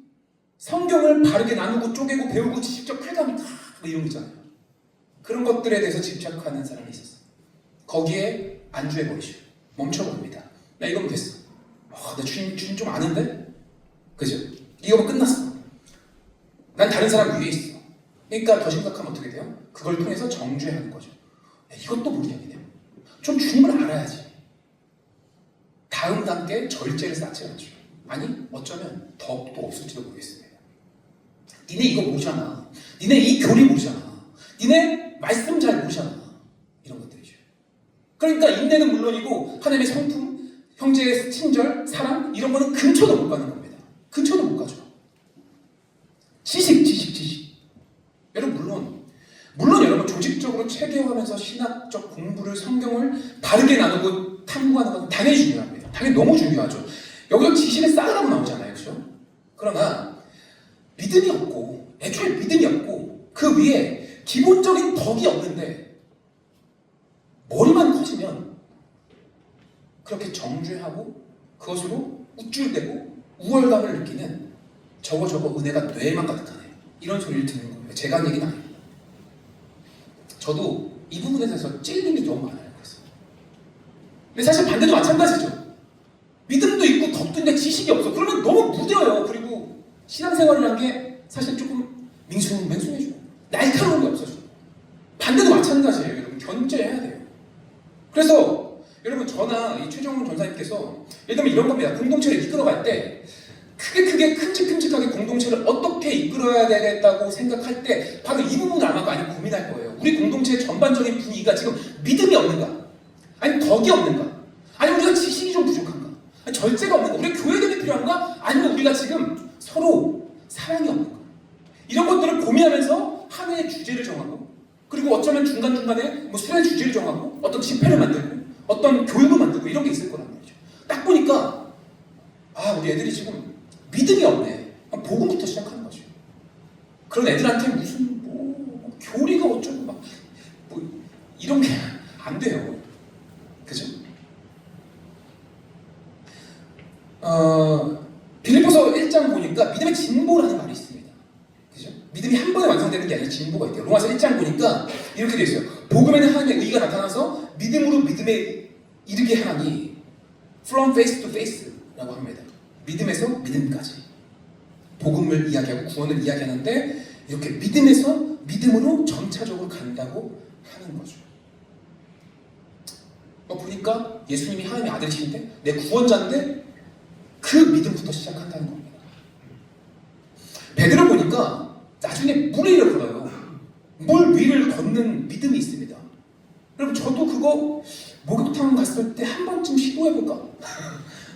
성경을 바르게 나누고 쪼개고 배우고 지식적 쾌감이 뭐 이런 거 있잖아요. 그런 것들에 대해서 집착하는 사람이 있었어요. 거기에 안주해버리죠. 멈춰버립니다. 나 이거면 됐어. 나 주님 좀 아는데? 그죠? 이거면 끝났어. 난 다른 사람 위에 있어. 그러니까 더 심각하면 어떻게 돼요? 그걸 통해서 정죄하는 거죠. 이것도 모르겠네요. 좀 주님을 알아야지. 다음 단계 절제를 쌓지 않죠. 아니 어쩌면 덕도 없을지도 모르겠습니다. 니네 이거 모르잖아. 니네 이 교리 모르잖아. 니네 말씀 잘 모르잖아. 이런 것들이죠. 그러니까 인내는 물론이고 하나님의 성품, 형제의 친절, 사랑 이런 거는 근처도 못 가는 겁니다. 근처도 못 가죠. 지식. 여러분 물론 여러분 조직적으로 체계화하면서 신학적 공부를 성경을 바르게 나누고 탐구하는 건 당연히 중요합니다. 당연히 너무 중요하죠. 여기서 지식을 쌓으라고 나오잖아요. 그렇죠? 그러나 믿음이 없고 애초에 믿음이 없고 그 위에 기본적인 덕이 없는데 머리만 커지면 그렇게 정죄하고 그것으로 우쭐대고 우월감을 느끼는 저거 은혜가 뇌에만 가득하네요. 이런 소리를 듣는 거예요. 제가 한 얘기는 아닙니다. 저도 이 부분에 대해서 찔림이 너무 많아요. 그래서. 근데 사실 반대도 마찬가지죠. 믿음도 있고 덕도 있는데 지식이 없어. 그러면 너무 무뎌요. 그리고 신앙생활이라는 게 사실 조금 맹숭해져요. 날카로운 게 없어져요. 반대도 마찬가지예요. 여러분 견제해야 돼요. 그래서 여러분 저나 이 최정훈 전사님께서 예를 들면 이런 겁니다. 공동체를 이끌어갈 때 크게 큼직큼직하게 공동체를 어떻게 이끌어야 되겠다고 생각할 때 바로 이 부분을 아마 많이 고민할 거예요. 우리 공동체의 전반적인 분위기가 지금 믿음이 없는가? 아니면 덕이 없는가? 아니면 우리가 지식이 좀 부족한가? 아니, 절제가 없는가? 우리 교회됨이 필요한가? 아니면 우리가 지금 서로 사랑이 없는가? 이런 것들을 고민하면서 하나의 주제를 정하고 그리고 어쩌면 중간중간에 뭐 수련의 주제를 정하고 어떤 집회를 만들고 어떤 교육을 만들고 이런 게 있을 거란 말이죠. 딱 보니까 우리 애들이 지금 믿음이 없네. 복음부터 시작하는 거죠. 그런 애들한테 무슨 교리가 어쩌고 뭐 이런 게 안 돼요. 그죠? 빌립보서 1장 보니까 믿음의 진보라는 말이 있습니다. 그죠? 믿음이 한 번에 완성되는 게 아니라 진보가 있대요. 로마서 1장 보니까 이렇게 되어 있어요. 복음에는 하나님의 의가 나타나서 믿음으로 믿음에 이르게 하나니 from face to face라고 합니다. 믿음에서 믿음까지 복음을 이야기하고 구원을 이야기하는데 이렇게 믿음에서 믿음으로 점차적으로 간다고 하는 거죠. 보니까 예수님이 하나님의 아들이신데 내 구원자인데 그 믿음부터 시작한다는 겁니다. 베드로 보니까 나중에 물 위를 걸어요. 물 위를 걷는 믿음이 있습니다. 여러분 저도 그거 목욕탕 갔을 때 한 번쯤 시도해볼까?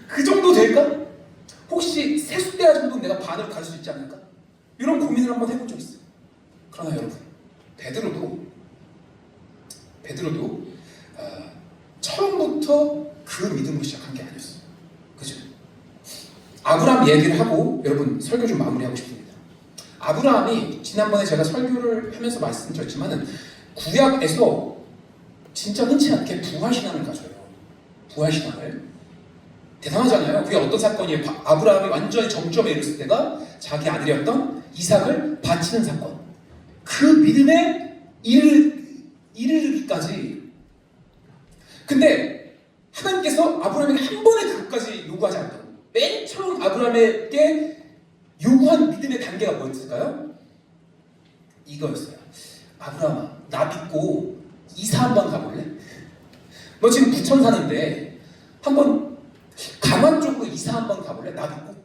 그 정도 될까? 혹시 세숫대야 정도 내가 반을 갈 수 있지 않을까? 이런 고민을 한번 해본 적 있어요. 그러나 여러분 베드로도 처음부터 그 믿음으로 시작한 게 아니었어요. 그죠? 아브라함 얘기를 하고 여러분 설교 좀 마무리하고 싶습니다. 아브라함이 지난번에 제가 설교를 하면서 말씀드렸지만은 구약에서 진짜 흔치 않게 부활신앙을 가져요. 부활신앙을. 대단하잖아요. 그게 어떤 사건이에요? 아브라함이 완전히 정점에 이르렀을 때가 자기 아들이었던 이삭을 바치는 사건. 그 믿음에 이르기까지. 근데 하나님께서 아브라함에게 한 번에 그것까지 요구하지 않다고. 맨 처음 아브라함에게 요구한 믿음의 단계가 뭐였을까요? 이거였어요. 아브라함아, 나 믿고 이사 한번 가볼래? 너 지금 부천 사는데 한번 강원 쪽으로 이사 한번 가볼래? 나 믿고.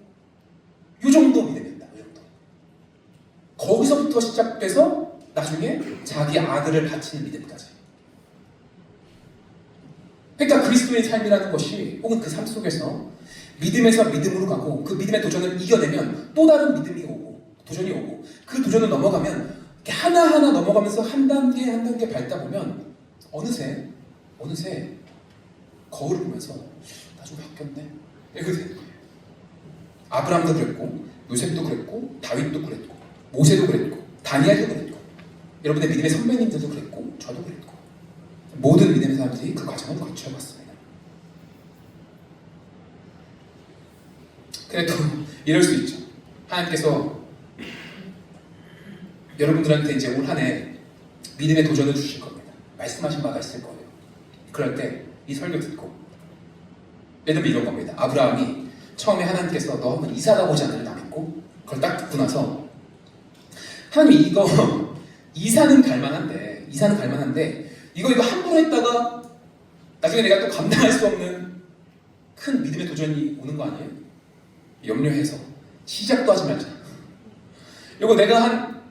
이 정도 믿음입니다. 이 정도. 거기서부터 시작돼서 나중에 자기 아들을 바치는 믿음까지. 그러니까 그리스도의 삶이라는 것이 혹은 그 삶 속에서 믿음에서 믿음으로 가고 그 믿음의 도전을 이겨내면 또 다른 믿음이 오고 도전이 오고 그 도전을 넘어가면 하나하나 넘어가면서 한 단계 한 단계 밟다 보면 어느새 거울을 보면서 나 좀 바뀌었네. 이렇게 되는 거예요. 아브라함도 그랬고 요셉도 그랬고 다윗도 그랬고 모세도 그랬고 다니엘도 그랬고 여러분의 믿음의 선배님들도 그랬고 저도 그랬고 모든 믿음의 사람들이 그 과정을 거쳐봤습니다. 그래도 이럴 수 있죠. 하나님께서 여러분들한테 이제 올 한 해 믿음의 도전을 주실 겁니다. 말씀하신 바가 있을 거예요. 그럴 때 이 설교 듣고 예를 들면 이런 겁니다. 아브라함이 처음에 하나님께서 너 한번 이사 가보지 않을까 믿고 그걸 딱 듣고 나서 하나님 이거 이사는 갈만한데 이거 함부로 했다가 나중에 내가 또 감당할 수 없는 큰 믿음의 도전이 오는 거 아니에요? 염려해서 시작도 하지 말자. 이거 내가 한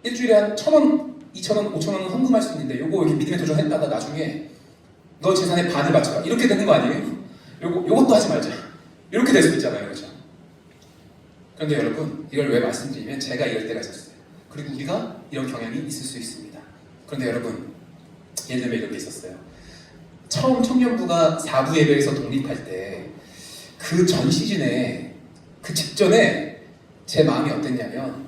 일주일에 한 1,000원, 2,000원, 5,000원은 헌금할 수 있는데 이거 이렇게 믿음의 도전했다가 나중에 너 재산의 반을 바쳐라. 이렇게 되는 거 아니에요? 요것도 하지 말자. 이렇게 될 수 있잖아요. 그렇죠? 그런데 여러분 이걸 왜 말씀드리면 제가 이럴 때가 있었어요. 그리고 우리가 이런 경향이 있을 수 있습니다. 그런데 여러분 예를 들면 이런 게 있었어요. 처음 청년부가 4부 예배에서 독립할 때 그 전 시즌에 그 직전에 제 마음이 어땠냐면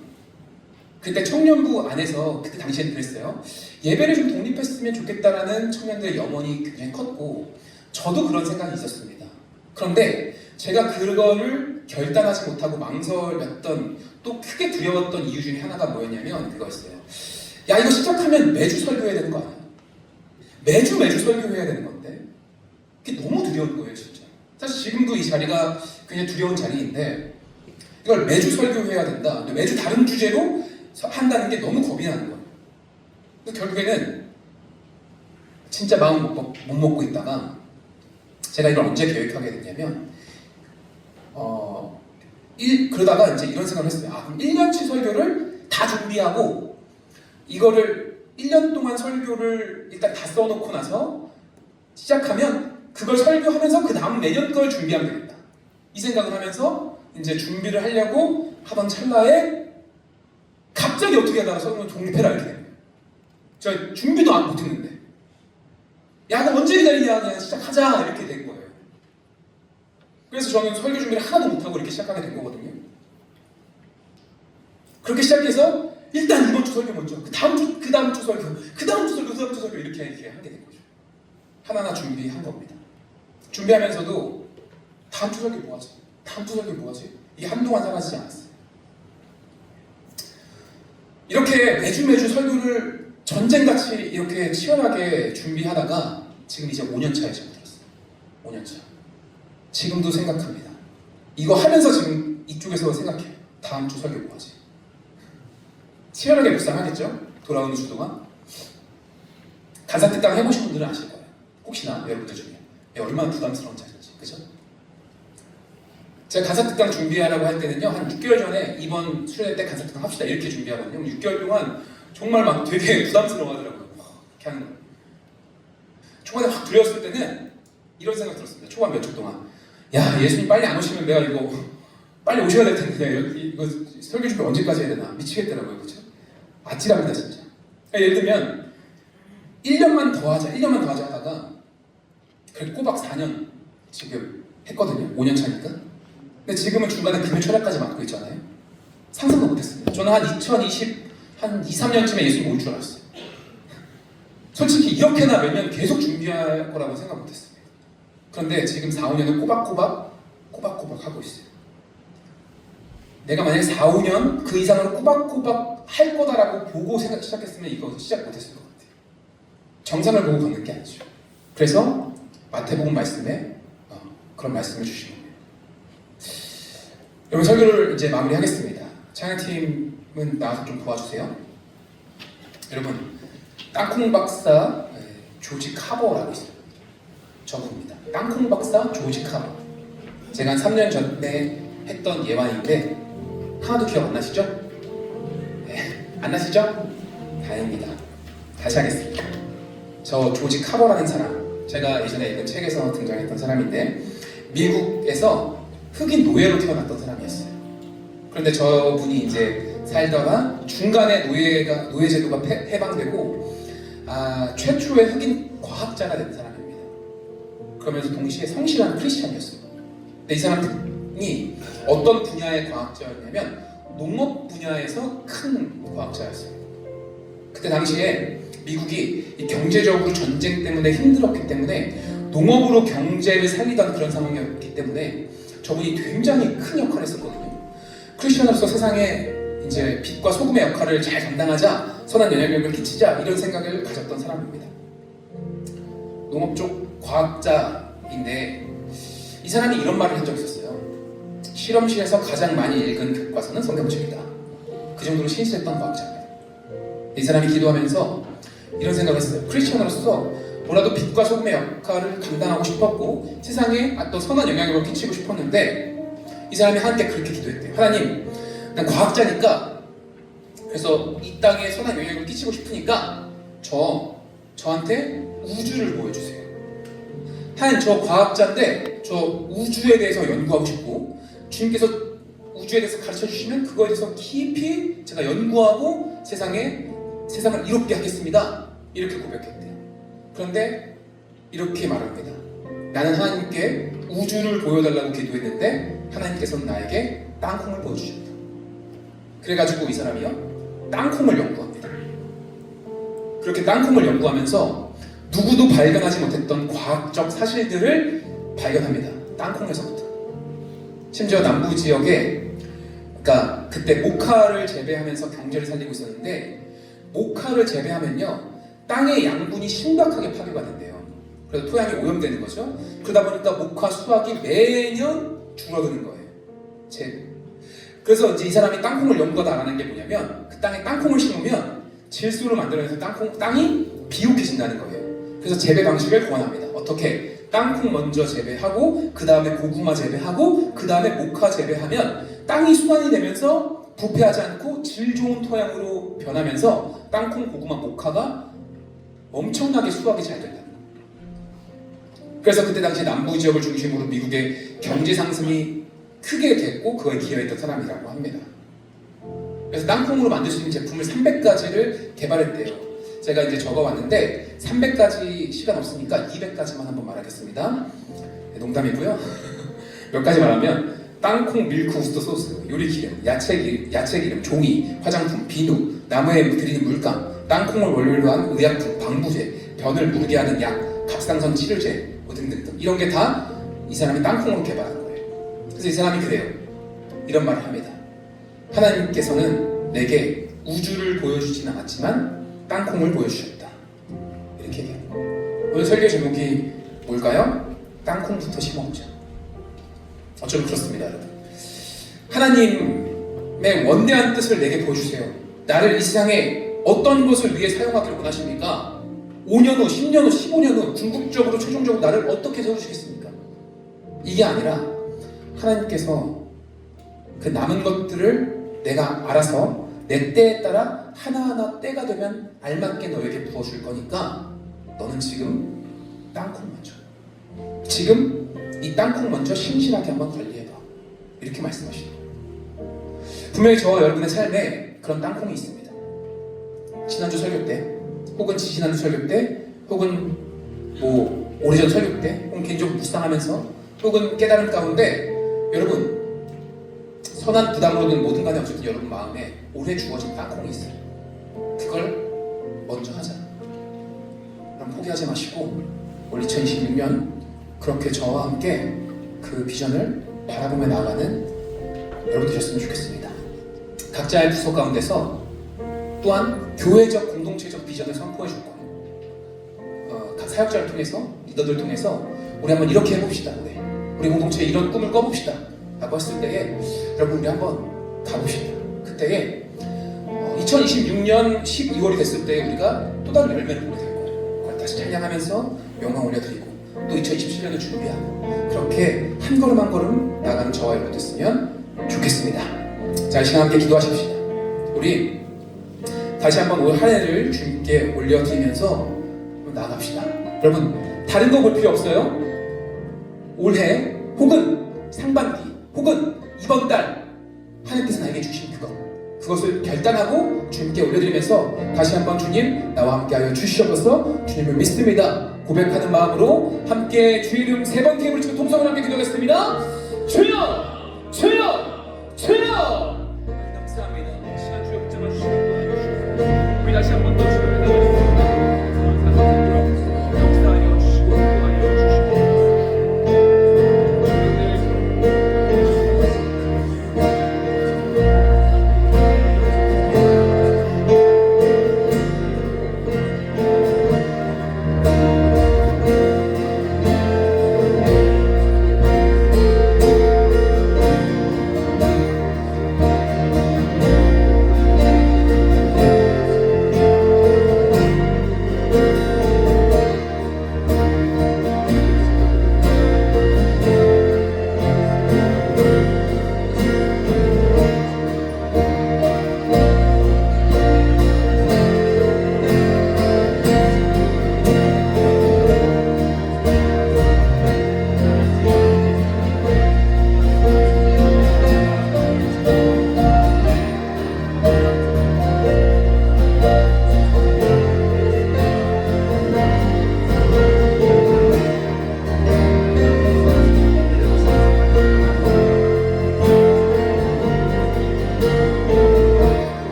그때 청년부 안에서 그때 당시에는 그랬어요. 예배를 좀 독립했으면 좋겠다라는 청년들의 염원이 굉장히 컸고 저도 그런 생각이 있었습니다. 그런데 제가 그거를 결단하지 못하고 망설였던 또 크게 두려웠던 이유 중에 하나가 뭐였냐면 그거였어요. 야 이거 시작하면 매주 설교해야 되는 거 아니야? 매주 설교해야 되는 건데 그게 너무 두려운 거예요 진짜. 사실 지금도 이 자리가 그냥 두려운 자리인데 이걸 매주 설교해야 된다. 매주 다른 주제로 한다는 게 너무 겁이 나는 거예요. 그래서 결국에는 진짜 마음 못 먹고 있다가 제가 이걸 언제 계획하게 됐냐면 그러다가 이제 이런 생각을 했어요. 그럼 1년치 설교를 다 준비하고 이거를 1년 동안 설교를 일단 다 써놓고 나서 시작하면 그걸 설교하면서 그 다음 내년 걸 준비하면 되겠다. 이 생각을 하면서 이제 준비를 하려고 하던 찰나에 갑자기 어떻게 하다가 설교 독립해라 이렇게 되는 거예요. 저 준비도 안 못했는데 야 그럼 언제 기다리냐 그냥 시작하자 이렇게 된 거예요. 그래서 저는 설교 준비를 하나도 못하고 이렇게 시작하게 된 거거든요. 그렇게 시작해서 일단 이번 주 설교 먼저 그 다음 주 설교 이렇게 하게 된 거죠. 하나하나 준비한 겁니다. 준비하면서도 다음 주 설교 뭐하지? 이게 한동안 사라지지 않았어요. 이렇게 매주 설교를 전쟁같이 이렇게 치열하게 준비하다가 지금 이제 5년차에 접어들었어요. 5년차. 지금도 생각합니다. 이거 하면서 지금 이쪽에서 생각해요. 다음 주 설교 뭐하지? 치열하게 묵상하겠죠? 돌아오는 주 동안. 간사특강 해보신 분들은 아실 거예요. 혹시나 여러분들 중에. 얼마나 부담스러운 자리인지, 그죠? 제가 간사 특강 준비하라고 할 때는요, 한 6개월 전에 이번 수련회 때 간사 특강 합시다 이렇게 준비하거든요. 6개월 동안 정말 막 되게 부담스러워하더라고요. 이렇게 하는 거. 초반에 확 두려웠을 때는 이런 생각 들었습니다. 초반 몇 초 동안, 야, 예수님 빨리 안 오시면 내가 이거 빨리 오셔야 될 텐데 이거 설교 준비 언제까지 해야 되나 미치겠더라고요, 그렇죠? 아찔합니다 진짜. 그러니까 예를 들면 1년만 더 하자 하다가 그래도 꼬박 4년 지금 했거든요. 5년 차니까. 근데 지금은 중간에 금요 철학까지 맡고 있잖아요. 상상도 못했습니다. 저는 한 2, 3년쯤에 예수님 올 줄 알았어요. 솔직히 이렇게나 몇 년 계속 준비할 거라고 생각 못했습니다. 그런데 지금 4, 5년을 꼬박꼬박 하고 있어요. 내가 만약에 4, 5년 그 이상으로 꼬박꼬박 할 거다라고 보고 시작했으면 이거 시작 못했을 것 같아요. 정상을 보고 걷는 게 아니죠. 그래서 마태복음 말씀에 그런 말씀을 주신 거예요. 여러분, 설교를 이제 마무리하겠습니다. 찬양팀은 나와서 좀 도와주세요. 여러분, 땅콩 박사 조지 카버라고 있어요. 저분입니다. 땅콩 박사 조지 카버. 제가 한 3년 전에 했던 예화인데 하나도 기억 안 나시죠? 네, 안 나시죠? 다행입니다. 다시 하겠습니다. 저 조지 카버라는 사람, 제가 예전에 읽은 책에서 등장했던 사람인데 미국에서 흑인 노예로 태어났던 사람이었어요. 그런데 저분이 이제 살다가 중간에 노예 제도가 해방되고 최초의 흑인 과학자가 된 사람입니다. 그러면서 동시에 성실한 크리스찬이었어요. 근데 이 사람이 어떤 분야의 과학자였냐면 농업 분야에서 큰 과학자였어요. 그때 당시에 미국이 경제적으로 전쟁 때문에 힘들었기 때문에 농업으로 경제를 살리던 그런 상황이었기 때문에 저분이 굉장히 큰 역할을 했었거든요. 크리스천으로서 세상에 이제 빛과 소금의 역할을 잘 감당하자, 선한 영향력을 끼치자, 이런 생각을 가졌던 사람입니다. 농업 쪽 과학자인데 이 사람이 이런 말을 한 적이 있었어요. 실험실에서 가장 많이 읽은 교과서는 성경책이다. 그 정도로 신실했던 과학자입니다. 이 사람이 기도하면서 이런 생각을 했어요. 크리스천으로서 뭐라도 빛과 소금의 역할을 감당하고 싶었고 세상에 또 선한 영향력을 끼치고 싶었는데 이 사람이 하나님께 그렇게 기도했대요. 하나님, 난 과학자니까, 그래서 이 땅에 선한 영향력을 끼치고 싶으니까 저한테 우주를 보여주세요. 하나님, 저 과학자인데 저 우주에 대해서 연구하고 싶고 주님께서 우주에 대해서 가르쳐 주시면 그거에 대해서 깊이 제가 연구하고 세상을 이롭게 하겠습니다. 이렇게 고백했대요. 그런데 이렇게 말합니다. 나는 하나님께 우주를 보여달라고 기도했는데 하나님께서는 나에게 땅콩을 보여주셨다. 그래가지고 이 사람이요, 땅콩을 연구합니다. 그렇게 땅콩을 연구하면서 누구도 발견하지 못했던 과학적 사실들을 발견합니다. 땅콩에서부터. 심지어 남부 지역에, 그러니까 그때 모카를 재배하면서 경제를 살리고 있었는데 모카를 재배하면요 땅의 양분이 심각하게 파괴가 된대요. 그래서 토양이 오염되는 거죠. 그러다 보니까 모카 수확이 매년 줄어드는 거예요. 그래서 이제 이 사람이 땅콩을 연구하다 알아낸 게 뭐냐면 그 땅에 땅콩을 심으면 질소를 만들어내서 땅이 비옥해진다는 거예요. 그래서 재배 방식을 고안합니다. 어떻게? 땅콩 먼저 재배하고 그 다음에 고구마 재배하고 그 다음에 모카 재배하면 땅이 순환이 되면서 부패하지 않고 질 좋은 토양으로 변하면서 땅콩, 고구마, 모카가 엄청나게 수확이 잘 된다. 그래서 그때 당시 남부 지역을 중심으로 미국의 경제 상승이 크게 됐고 그거에 기여했던 사람이라고 합니다. 그래서 땅콩으로 만들 수 있는 제품을 300가지를 개발했대요. 제가 이제 적어왔는데 300가지 시간 없으니까 200가지만 한번 말하겠습니다. 네, 농담이고요. 몇 가지 말하면 땅콩 밀크 우스터 소스, 요리 기름, 야채 기름, 종이, 화장품, 비누, 나무에 들이는 물감, 땅콩을 원료로 한 의약품, 방부제, 변을 무르게 하는 약, 갑상선 치료제 등등등, 이런 게 다 이 사람이 땅콩으로 개발한 거예요. 그래서 이 사람이 그래요. 이런 말을 합니다. 하나님께서는 내게 우주를 보여주진 않았지만 땅콩을 보여주셨다. 이렇게 얘기해요. 오늘 설교 제목이 뭘까요? 땅콩부터 심어보자. 어쩌면 그렇습니다, 여러분. 하나님의 원대한 뜻을 내게 보여주세요. 나를 이 세상에 어떤 것을 위해 사용하기를 원하십니까? 5년 후, 10년 후, 15년 후 궁극적으로 최종적으로 나를 어떻게 세워주시겠습니까? 이게 아니라 하나님께서 그 남은 것들을 내가 알아서 내 때에 따라 하나하나 때가 되면 알맞게 너에게 부어줄 거니까 너는 지금 땅콩 먼저, 지금 이 땅콩 먼저 신실하게 한번 관리해봐, 이렇게 말씀하시네요. 분명히 저와 여러분의 삶에 그런 땅콩이 있습니다. 지난주 설교 때, 혹은 지지난주 설교 때, 혹은 뭐 오래전 설교 때, 혹은 개인적으로 묵상하면서, 혹은 깨달음 가운데 여러분 선한 부담으로든 뭐든 간에 어쨌든 여러분 마음에 오래 주어진 땅콩이 있어요. 그걸 먼저 하자. 그럼 포기하지 마시고 올 2026년 그렇게 저와 함께 그 비전을 바라보며 나아가는 여러분 되셨으면 좋겠습니다. 각자의 부서 가운데서 또한 교회적 공동체적 비전을 선포해 줄 거예요. 각 사역자를 통해서, 리더들을 통해서 우리 한번 이렇게 해봅시다. 우리 공동체에 이런 꿈을 꿔봅시다 라고 했을 때에 여러분 우리 한번 가봅시다. 그때에 2026년 12월이 됐을 때 우리가 또 다른 열매를 보게 될 거예요. 그걸 다시 찬양하면서 영광 올려드리고 또 2027년을 준비하고 그렇게 한 걸음 한 걸음 나가는 저와 여러분 됐으면 좋겠습니다. 자, 이 시간 함께 기도하십시다. 우리 다시 한번 올 한 해를 주님께 올려드리면서 나아갑시다. 여러분 다른 거 볼 필요 없어요. 올해 혹은 상반기 혹은 이번 달 하나님께서 나에게 주신 그것을 결단하고 주님께 올려드리면서 다시 한번 주님 나와 함께하여 주시옵소서, 주님을 믿습니다 고백하는 마음으로 함께 주의 이름 3번 기회를 치고 통성을 함께 기도하겠습니다. 주여 주여 주여